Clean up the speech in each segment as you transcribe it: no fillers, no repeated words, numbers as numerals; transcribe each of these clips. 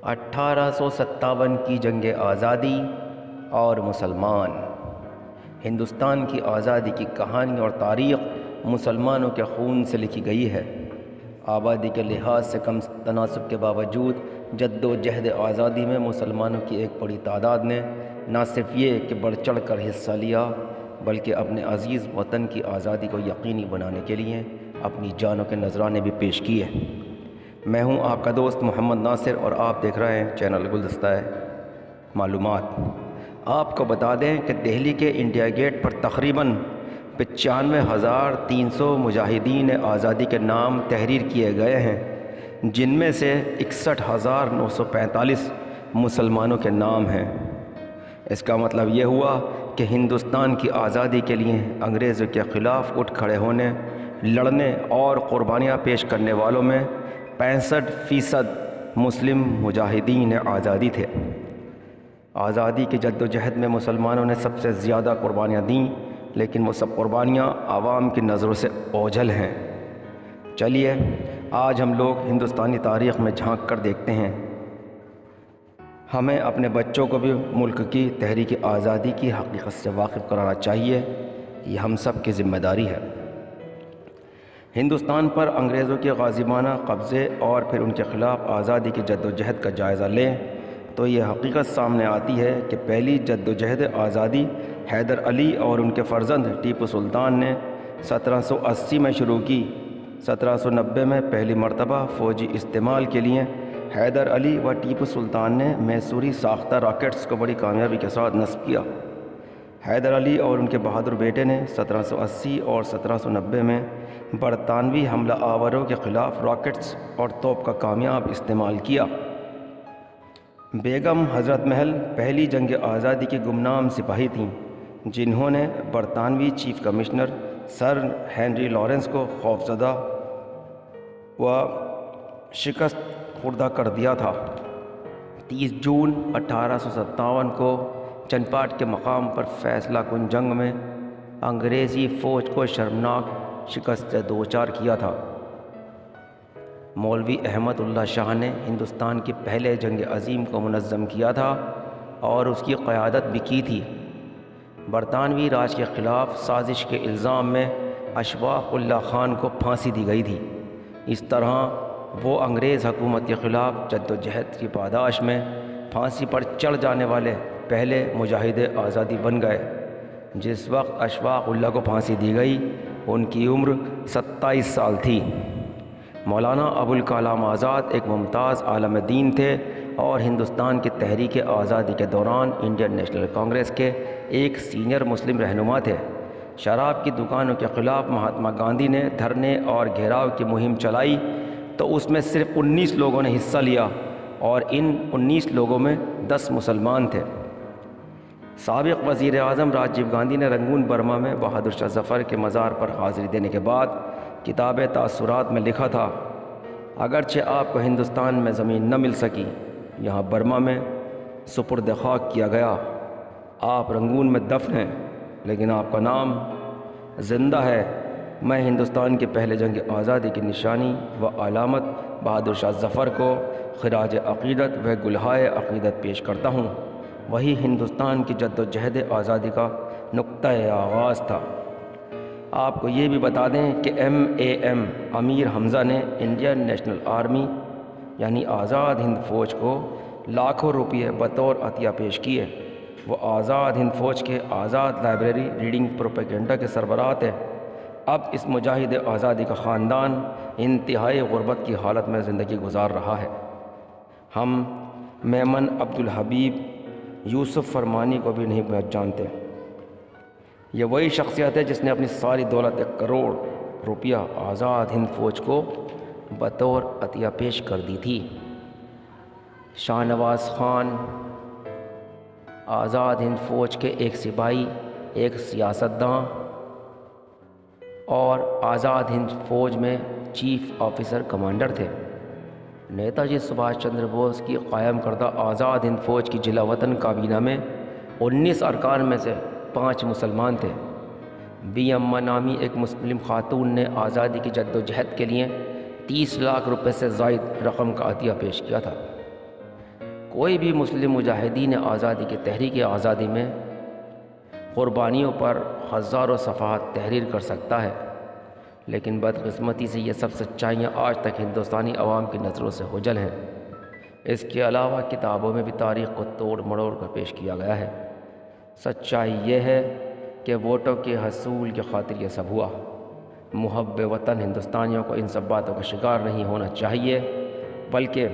1857 کی جنگ آزادی اور مسلمان۔ ہندوستان کی آزادی کی کہانی اور تاریخ مسلمانوں کے خون سے لکھی گئی ہے۔ آبادی کے لحاظ سے کم تناسب کے باوجود جد و جہد آزادی میں مسلمانوں کی ایک بڑی تعداد نے نہ صرف یہ کہ بڑھ چڑھ کر حصہ لیا بلکہ اپنے عزیز وطن کی آزادی کو یقینی بنانے کے لیے اپنی جانوں کے نذرانے بھی پیش کیے۔ میں ہوں آپ کا دوست محمد ناصر اور آپ دیکھ رہے ہیں چینل گلدستہ معلومات۔ آپ کو بتا دیں کہ دہلی کے انڈیا گیٹ پر تقریباً 95,300 مجاہدین آزادی کے نام تحریر کیے گئے ہیں، جن میں سے 61,945 مسلمانوں کے نام ہیں۔ اس کا مطلب یہ ہوا کہ ہندوستان کی آزادی کے لیے انگریزوں کے خلاف اٹھ کھڑے ہونے، لڑنے اور قربانیاں پیش کرنے والوں میں 65% مسلم مجاہدین آزادی تھے۔ آزادی کی جد و جہد میں مسلمانوں نے سب سے زیادہ قربانیاں دیں، لیکن وہ سب قربانیاں عوام کی نظروں سے اوجھل ہیں۔ چلیے آج ہم لوگ ہندوستانی تاریخ میں جھانک کر دیکھتے ہیں۔ ہمیں اپنے بچوں کو بھی ملک کی تحریک آزادی کی حقیقت سے واقف کرانا چاہیے، یہ ہم سب کی ذمہ داری ہے۔ ہندوستان پر انگریزوں کے غازیانہ قبضے اور پھر ان کے خلاف آزادی کی جد و جہد کا جائزہ لیں تو یہ حقیقت سامنے آتی ہے کہ پہلی جد و جہد آزادی حیدر علی اور ان کے فرزند ٹیپو سلطان نے 1780 میں شروع کی۔ 1790 میں پہلی مرتبہ فوجی استعمال کے لیے حیدر علی و ٹیپو سلطان نے میسوری ساختہ راکٹس کو بڑی کامیابی کے ساتھ نصب کیا۔ حیدر علی اور ان کے بہادر بیٹے نے 1780 اور 1790 میں برطانوی حملہ آوروں کے خلاف راکٹس اور توپ کا کامیاب استعمال کیا۔ بیگم حضرت محل پہلی جنگ آزادی کی گمنام سپاہی تھیں، جنہوں نے برطانوی chief commissioner sir Henry Lawrence کو خوفزدہ و شکست خوردہ کر دیا تھا۔ 30 جون 1857 کو چنپاٹ کے مقام پر فیصلہ کن جنگ میں انگریزی فوج کو شرمناک شکست سے دوچار کیا تھا۔ مولوی احمد اللہ شاہ نے ہندوستان کی پہلے جنگ عظیم کو منظم کیا تھا اور اس کی قیادت بھی کی تھی۔ برطانوی راج کے خلاف سازش کے الزام میں اشفاق اللہ خان کو پھانسی دی گئی تھی۔ اس طرح وہ انگریز حکومت کے خلاف جد و جہد کی پاداش میں پھانسی پر چڑھ جانے والے پہلے مجاہد آزادی بن گئے۔ جس وقت اشفاق اللہ کو پھانسی دی گئی ان کی عمر 27 سال تھی۔ مولانا ابوالکلام آزاد ایک ممتاز عالم دین تھے اور ہندوستان کی تحریک آزادی کے دوران انڈین نیشنل کانگریس کے ایک سینئر مسلم رہنما تھے۔ شراب کی دکانوں کے خلاف مہاتما گاندھی نے دھرنے اور گھیراؤ کی مہم چلائی تو اس میں صرف 19 لوگوں نے حصہ لیا اور ان 19 لوگوں میں 10 مسلمان تھے۔ سابق وزیر اعظم راجیو گاندھی نے رنگون برما میں بہادر شاہ ظفر کے مزار پر حاضری دینے کے بعد کتاب تاثرات میں لکھا تھا، اگرچہ آپ کو ہندوستان میں زمین نہ مل سکی، یہاں برما میں سپرد خاک کیا گیا۔ آپ رنگون میں دفن ہیں لیکن آپ کا نام زندہ ہے۔ میں ہندوستان کے پہلے جنگ آزادی کی نشانی و علامت بہادر شاہ ظفر کو خراج عقیدت و گلہائے عقیدت پیش کرتا ہوں۔ وہی ہندوستان کی جد و جہد آزادی کا نقطہ آغاز تھا۔ آپ کو یہ بھی بتا دیں کہ MAM امیر حمزہ نے انڈین نیشنل آرمی یعنی آزاد ہند فوج کو لاکھوں روپے بطور عطیہ پیش کیے۔ وہ آزاد ہند فوج کے آزاد لائبریری ریڈنگ پروپیگنڈا کے سربراہ تھے۔ اب اس مجاہد آزادی کا خاندان انتہائی غربت کی حالت میں زندگی گزار رہا ہے۔ ہم میمن عبدالحبیب یوسف فرمانی کو بھی نہیں جانتے۔ یہ وہی شخصیت ہے جس نے اپنی ساری دولت 1 کروڑ روپیہ آزاد ہند فوج کو بطور عطیہ پیش کر دی تھی۔ شاہ نواز خان آزاد ہند فوج کے ایک سپاہی، ایک سیاستداں اور آزاد ہند فوج میں چیف آفیسر کمانڈر تھے۔ نیتا جی سبھاش چندر بوس کی قائم کردہ آزاد ہند فوج کی جلا وطن کابینہ میں 19 ارکان میں سے 5 مسلمان تھے۔ بی اما نامی ایک مسلم خاتون نے آزادی کی جد و جہد کے لیے 30 لاکھ روپے سے زائد رقم کا عطیہ پیش کیا تھا۔ کوئی بھی مسلم مجاہدین آزادی کی تحریک آزادی میں قربانیوں پر ہزاروں صفحات تحریر کر سکتا ہے، لیکن بدقسمتی سے یہ سب سچائیاں آج تک ہندوستانی عوام کی نظروں سے اوجھل ہیں۔ اس کے علاوہ کتابوں میں بھی تاریخ کو توڑ مڑوڑ کر پیش کیا گیا ہے۔ سچائی یہ ہے کہ ووٹوں کے حصول کی خاطر یہ سب ہوا۔ محب وطن ہندوستانیوں کو ان سب باتوں کا شکار نہیں ہونا چاہیے، بلکہ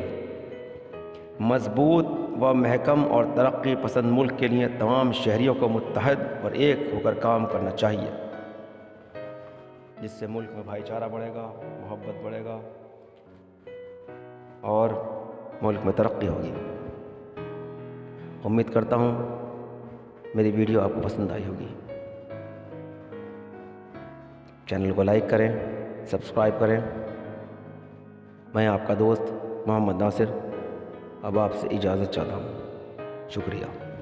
مضبوط و محکم اور ترقی پسند ملک کے لیے تمام شہریوں کو متحد اور ایک ہو کر کام کرنا چاہیے، جس سے ملک میں بھائی چارہ بڑھے گا، محبت بڑھے گا اور ملک میں ترقی ہوگی۔ امید کرتا ہوں میری ویڈیو آپ کو پسند آئی ہوگی۔ چینل کو لائک کریں، سبسکرائب کریں۔ میں آپ کا دوست محمد ناصر اب آپ سے اجازت چاہتا ہوں۔ شکریہ۔